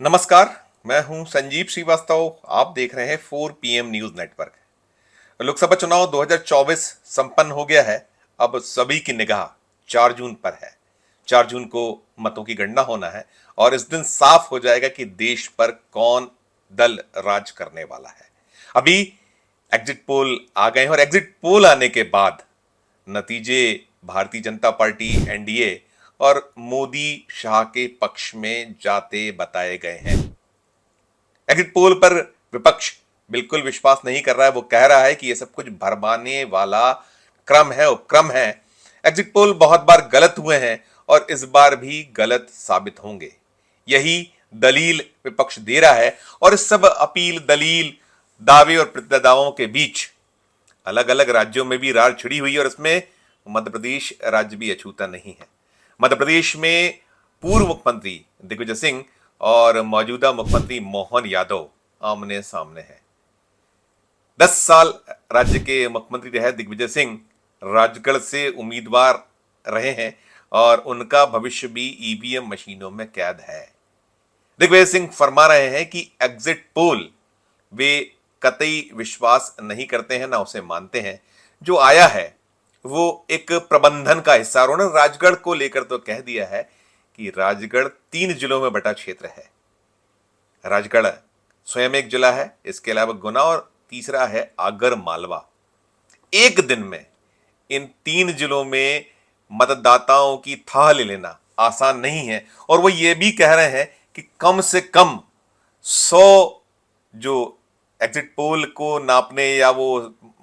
नमस्कार। मैं हूं संजीव श्रीवास्तव। आप देख रहे हैं 4 PM न्यूज नेटवर्क। लोकसभा चुनाव 2024 संपन्न हो गया है। अब सभी की निगाह 4 जून पर है। 4 जून को मतों की गणना होना है और इस दिन साफ हो जाएगा कि देश पर कौन दल राज करने वाला है। अभी एग्जिट पोल आ गए हैं और एग्जिट पोल आने के बाद नतीजे भारतीय जनता पार्टी एनडीए और मोदी शाह के पक्ष में जाते बताए गए हैं। एग्जिट पोल पर विपक्ष बिल्कुल विश्वास नहीं कर रहा है। वो कह रहा है कि ये सब कुछ भरमाने वाला क्रम है, उपक्रम है। एग्जिट पोल बहुत बार गलत हुए हैं और इस बार भी गलत साबित होंगे, यही दलील विपक्ष दे रहा है। और इस सब अपील, दलील, दावे और प्रतिदावों के बीच अलग अलग राज्यों में भी रार छिड़ी हुई है और इसमें मध्य प्रदेश राज्य भी अछूता नहीं है। मध्य प्रदेश में पूर्व मुख्यमंत्री दिग्विजय सिंह और मौजूदा मुख्यमंत्री मोहन यादव आमने सामने हैं। 10 साल राज्य के मुख्यमंत्री रहे दिग्विजय सिंह राजगढ़ से उम्मीदवार रहे हैं और उनका भविष्य भी ईवीएम मशीनों में कैद है। दिग्विजय सिंह फरमा रहे हैं कि एग्जिट पोल वे कतई विश्वास नहीं करते हैं, ना उसे मानते हैं। जो आया है वो एक प्रबंधन का हिस्सा। उन्होंने राजगढ़ को लेकर तो कह दिया है कि राजगढ़ 3 जिलों में बटा क्षेत्र है। राजगढ़ स्वयं एक जिला है, इसके अलावा गुना और तीसरा है आगर मालवा। एक दिन में इन 3 जिलों में मतदाताओं की थाह ले लेना आसान नहीं है और वो ये भी कह रहे हैं कि कम से कम 100 जो एग्जिट पोल को नापने या वो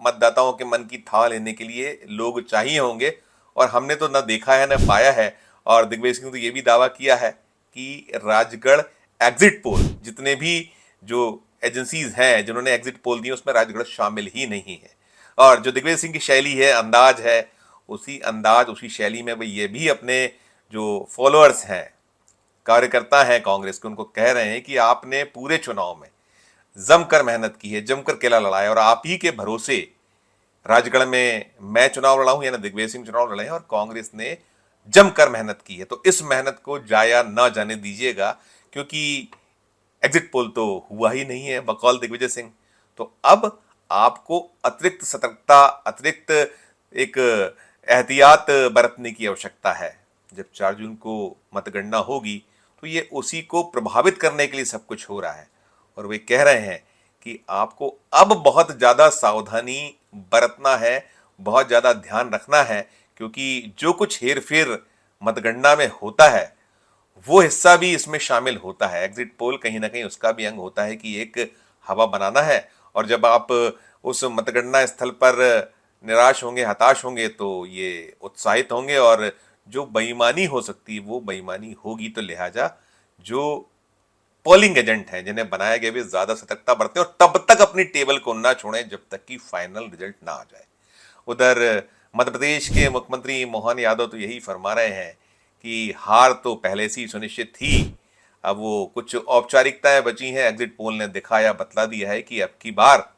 मतदाताओं के मन की थाह लेने के लिए लोग चाहिए होंगे और हमने तो ना देखा है ना पाया है। और दिग्विजय सिंह ने तो ये भी दावा किया है कि राजगढ़ एग्जिट पोल, जितने भी जो एजेंसीज हैं जिन्होंने एग्जिट पोल दिए उसमें राजगढ़ शामिल ही नहीं है। और जो दिग्विजय सिंह की शैली है, अंदाज है, उसी अंदाज उसी शैली में वो ये भी अपने जो फॉलोअर्स हैं, कार्यकर्ता हैं कांग्रेस के, उनको कह रहे हैं कि आपने पूरे चुनाव में जमकर मेहनत की है, जमकर केला लड़ाया और आप ही के भरोसे राजगढ़ में मैं चुनाव लड़ा हूं, यानी दिग्विजय सिंह चुनाव लड़े हैं और कांग्रेस ने जमकर मेहनत की है। तो इस मेहनत को जाया न जाने दीजिएगा, क्योंकि एग्जिट पोल तो हुआ ही नहीं है बकौल दिग्विजय सिंह। तो अब आपको अतिरिक्त सतर्कता, अतिरिक्त एक एहतियात बरतने की आवश्यकता है। जब 4 जून को मतगणना होगी तो ये उसी को प्रभावित करने के लिए सब कुछ हो रहा है और वे कह रहे हैं कि आपको अब बहुत ज्यादा सावधानी बरतना है, बहुत ज्यादा ध्यान रखना है, क्योंकि जो कुछ हेरफेर मतगणना में होता है वो हिस्सा भी इसमें शामिल होता है। एग्जिट पोल कहीं ना कहीं उसका भी अंग होता है कि एक हवा बनाना है और जब आप उस मतगणना स्थल पर निराश होंगे, हताश होंगे तो ये उत्साहित होंगे और जो बेईमानी हो सकती है वो बेईमानी होगी। तो लिहाजा जो पोलिंग एजेंट हैं जिन्हें बनाया गया भी ज्यादा सतर्कता बरतें और तब तक अपनी टेबल को ना छोड़ें जब तक कि फाइनल रिजल्ट ना आ जाए। उधर मध्य प्रदेश के मुख्यमंत्री मोहन यादव तो यही फरमा रहे हैं कि हार तो पहले से ही सुनिश्चित थी, अब वो कुछ औपचारिकताएं बची हैं। एग्जिट पोल ने दिखाया, बतला दिया है कि अब की बार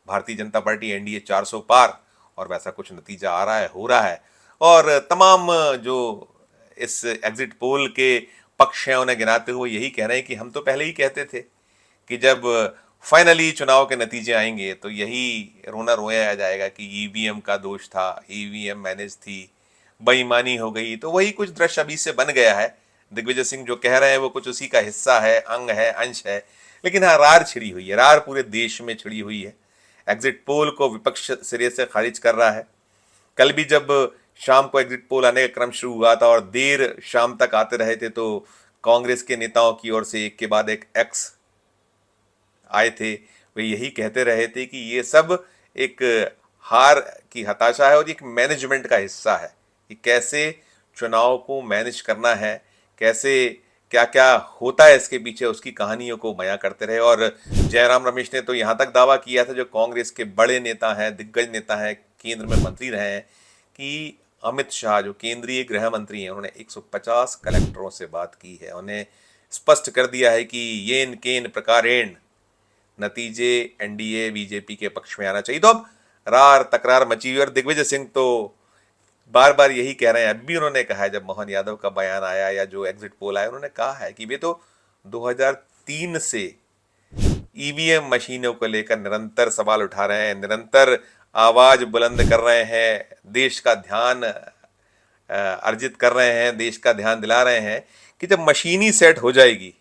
भारतीय जनता पार्टी एनडीए 400 पार और वैसा कुछ नतीजा आ रहा है, हो रहा है। और तमाम जो इस एग्जिट पोल के पक्ष हैं उन्हें गिनाते हुए यही कह रहे हैं कि हम तो पहले ही कहते थे कि जब फाइनली चुनाव के नतीजे आएंगे तो यही रोना रोया जाएगा कि ईवीएम का दोष था, ईवीएम मैनेज थी, बेईमानी हो गई। तो वही कुछ दृश्य अभी से बन गया है। दिग्विजय सिंह जो कह रहे हैं वो कुछ उसी का हिस्सा है, अंग है, अंश है। लेकिन हाँ, रार छिड़ी हुई है, रार पूरे देश में छिड़ी हुई है। एग्जिट पोल को विपक्ष सिरे से खारिज कर रहा है। कल भी जब शाम को एग्जिट पोल आने का क्रम शुरू हुआ था और देर शाम तक आते रहे थे तो कांग्रेस के नेताओं की ओर से एक के बाद एक एक्स आए थे। वे यही कहते रहे थे कि ये सब एक हार की हताशा है और एक मैनेजमेंट का हिस्सा है कि कैसे चुनाव को मैनेज करना है, कैसे क्या क्या होता है इसके पीछे, उसकी कहानियों को बयां करते रहे। और जयराम रमेश ने तो यहां तक दावा किया था, जो कांग्रेस के बड़े नेता हैं, दिग्गज नेता हैं, केंद्र में मंत्री रहे हैं, कि अमित शाह जो केंद्रीय गृह मंत्री हैं उन्होंने 150 कलेक्टरों से बात की है। उन्हें स्पष्ट कर दिया है कि येन केन प्रकारेण नतीजे एनडीए बीजेपी के पक्ष में आना चाहिए। तो अब रार तकरार मची हुई और दिग्विजय सिंह तो बार बार यही कह रहे हैं। अब भी उन्होंने कहा है, जब मोहन यादव का बयान आया या जो एग्जिट पोल आया, उन्होंने कहा है कि वे तो 2003 से ईवीएम मशीनों को लेकर निरंतर सवाल उठा रहे हैं, निरंतर आवाज बुलंद कर रहे हैं, देश का ध्यान अर्जित कर रहे हैं, देश का ध्यान दिला रहे हैं कि जब मशीन ही सेट हो जाएगी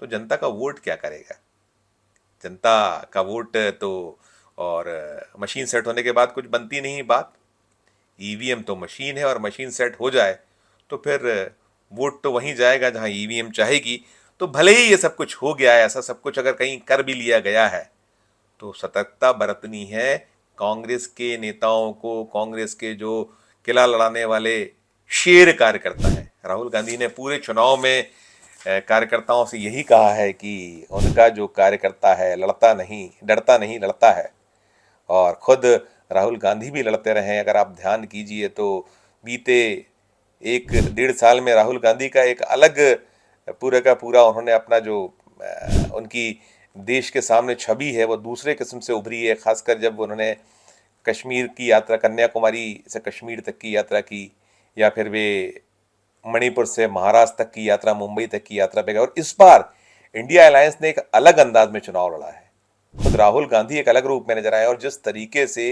तो जनता का वोट क्या करेगा। जनता का वोट तो, और मशीन सेट होने के बाद कुछ बनती नहीं बात। ईवीएम तो मशीन है और मशीन सेट हो जाए तो फिर वोट तो वहीं जाएगा जहां ईवीएम चाहेगी। तो भले ही ये सब कुछ हो गया है, ऐसा सब कुछ अगर कहीं कर भी लिया गया है तो सतर्कता बरतनी है कांग्रेस के नेताओं को, कांग्रेस के जो किला लड़ाने वाले शेर कार्यकर्ता है। राहुल गांधी ने पूरे चुनाव में कार्यकर्ताओं से यही कहा है कि उनका जो कार्यकर्ता है लड़ता नहीं, डरता नहीं, लड़ता है। और खुद राहुल गांधी भी लड़ते रहे। अगर आप ध्यान कीजिए तो बीते 1-1.5 साल में राहुल गांधी का एक अलग पूरा का पूरा उन्होंने अपना जो उनकी देश के सामने छवि है वो दूसरे किस्म से उभरी है। खासकर जब उन्होंने कश्मीर की यात्रा, कन्याकुमारी से कश्मीर तक की यात्रा की, या फिर वे मणिपुर से महाराष्ट्र तक की यात्रा, मुंबई तक की यात्रा पे गए। और इस बार इंडिया अलायंस ने एक अलग अंदाज में चुनाव लड़ा है। खुद राहुल गांधी एक अलग रूप में नजर आए और जिस तरीके से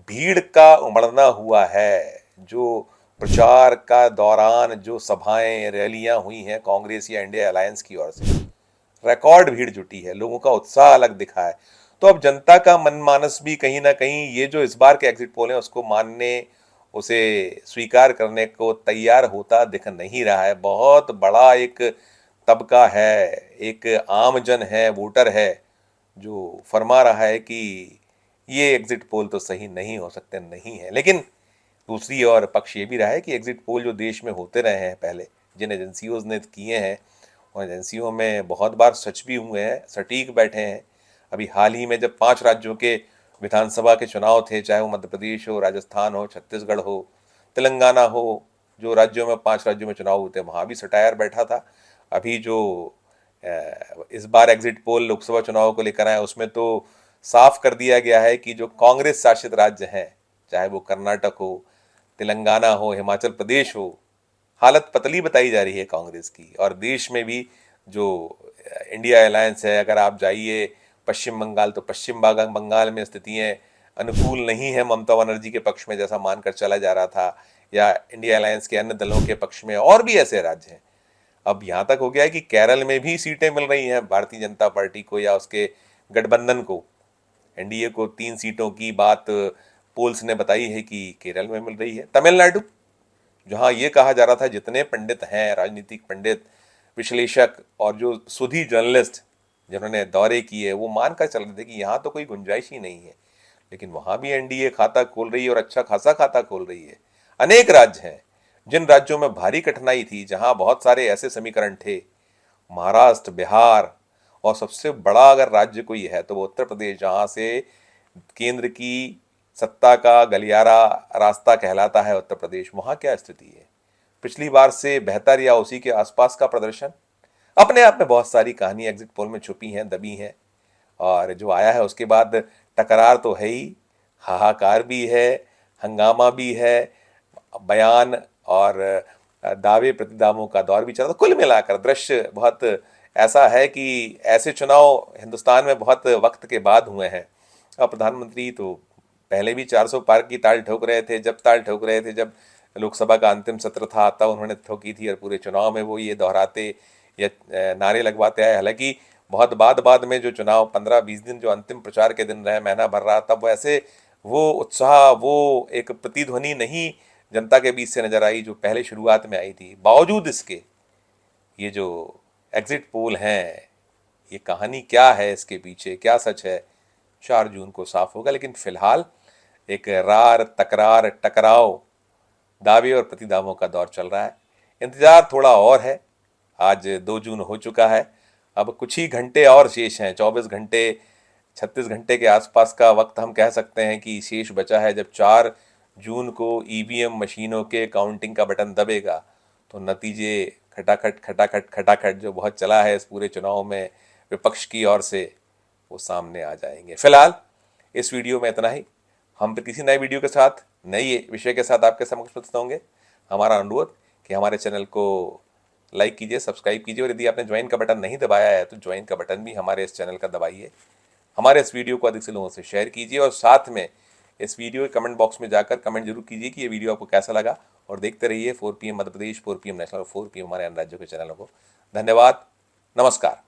भीड़ का उमड़ना हुआ है, जो प्रचार का दौरान जो सभाएं रैलियां हुई हैं कांग्रेस या इंडिया अलायंस की ओर से, रिकॉर्ड भीड़ जुटी है, लोगों का उत्साह अलग दिखा है। तो अब जनता का मनमानस भी कहीं ना कहीं ये जो इस बार के एग्जिट पोल हैं उसको मानने, उसे स्वीकार करने को तैयार होता दिख नहीं रहा है। बहुत बड़ा एक तबका है, एक आम जन है, वोटर है, जो फरमा रहा है कि ये एग्जिट पोल तो सही नहीं हो सकते, नहीं है। लेकिन दूसरी ओर पक्ष ये भी रहा है कि एग्जिट पोल जो देश में होते रहे हैं पहले, जिन एजेंसियों ने किए हैं, और एजेंसियों में बहुत बार सच भी हुए हैं, सटीक बैठे हैं। अभी हाल ही में जब 5 राज्यों के विधानसभा के चुनाव थे, चाहे वो मध्य प्रदेश हो, राजस्थान हो, छत्तीसगढ़ हो, तेलंगाना हो, जो राज्यों में 5 राज्यों में चुनाव हुए थे वहाँ भी सटायर बैठा था। अभी जो इस बार एग्जिट पोल लोकसभा चुनाव को लेकर आए उसमें तो साफ कर दिया गया है कि जो कांग्रेस शासित राज्य हैं, चाहे वो कर्नाटक हो, तेलंगाना हो, हिमाचल प्रदेश हो, हालत पतली बताई जा रही है कांग्रेस की। और देश में भी जो इंडिया अलायंस है, अगर आप जाइए पश्चिम बंगाल तो पश्चिम बंगाल में स्थितियां अनुकूल नहीं है ममता बनर्जी के पक्ष में, जैसा मानकर चला जा रहा था, या इंडिया अलायंस के अन्य दलों के पक्ष में। और भी ऐसे राज्य हैं। अब यहाँ तक हो गया है कि केरल में भी सीटें मिल रही हैं भारतीय जनता पार्टी को या उसके गठबंधन को। एनडीए को 3 सीटों की बात पोल्स ने बताई है कि केरल में मिल रही है। तमिलनाडु, जहां ये कहा जा रहा था, जितने पंडित हैं, राजनीतिक पंडित, विश्लेषक और जो सुधी जर्नलिस्ट जिन्होंने दौरे किए, वो मानकर चल रहे थे कि यहाँ तो कोई गुंजाइश ही नहीं है, लेकिन वहां भी एनडीए खाता खोल रही है और अच्छा खासा खाता खोल रही है। अनेक राज्य हैं जिन राज्यों में भारी कठिनाई थी, जहां बहुत सारे ऐसे समीकरण थे, महाराष्ट्र, बिहार, और सबसे बड़ा अगर राज्य कोई है तो वो उत्तर प्रदेश, जहां से केंद्र की सत्ता का गलियारा रास्ता कहलाता है उत्तर प्रदेश। वहां क्या स्थिति है? पिछली बार से बेहतर या उसी के आसपास का प्रदर्शन। अपने आप में बहुत सारी कहानी एग्जिट पोल में छुपी हैं, दबी हैं, और जो आया है उसके बाद टकरार तो है ही, हाहाकार भी है, हंगामा भी है, बयान और दावे प्रतिदावों का दौर भी चल रहा था। कुल मिलाकर दृश्य बहुत ऐसा है कि ऐसे चुनाव हिंदुस्तान में बहुत वक्त के बाद हुए हैं। अब प्रधानमंत्री तो पहले भी 400 पार की ताल ठोक रहे थे, जब लोकसभा का अंतिम सत्र था तब उन्होंने ठोकी थी, और पूरे चुनाव में वो ये दोहराते या नारे लगवाते आए। हालांकि बहुत बाद में जो चुनाव 15-20 दिन जो अंतिम प्रचार के दिन रहे, महीना भर रहा, तब वैसे वो उत्साह, वो एक प्रतिध्वनि नहीं जनता के बीच से नजर आई जो पहले शुरुआत में आई थी। बावजूद इसके ये जो एग्जिट पोल हैं, ये कहानी क्या है, इसके पीछे क्या सच है, 4 जून को साफ होगा। लेकिन फिलहाल एक रार, तकरार, टकराव, दावे और प्रतिदावों का दौर चल रहा है। इंतजार थोड़ा और है। आज 2 जून हो चुका है, अब कुछ ही घंटे और शेष हैं। 24 घंटे, 36 घंटे के आसपास का वक्त हम कह सकते हैं कि शेष बचा है। जब 4 जून को ईवीएम मशीनों के काउंटिंग का बटन दबेगा तो नतीजे खटाखट खटाखट खटाखट जो बहुत चला है इस पूरे चुनाव में विपक्ष की ओर से, वो सामने आ जाएंगे। फिलहाल इस वीडियो में इतना ही। हम फिर किसी नए वीडियो के साथ, नए विषय के साथ आपके समक्ष प्रस्तुत होंगे। हमारा अनुरोध कि हमारे चैनल को लाइक कीजिए, सब्सक्राइब कीजिए, और यदि आपने ज्वाइन का बटन नहीं दबाया है तो ज्वाइन का बटन भी हमारे इस चैनल का दबाइए। हमारे इस वीडियो को अधिक से लोगों से शेयर कीजिए, और साथ में इस वीडियो के कमेंट बॉक्स में जाकर कमेंट जरूर कीजिए कि ये वीडियो आपको कैसा लगा। और देखते रहिए 4 PM Madhya Pradesh, 4 PM national और 4 PM हमारे अन्य राज्यों के चैनलों को। धन्यवाद, नमस्कार।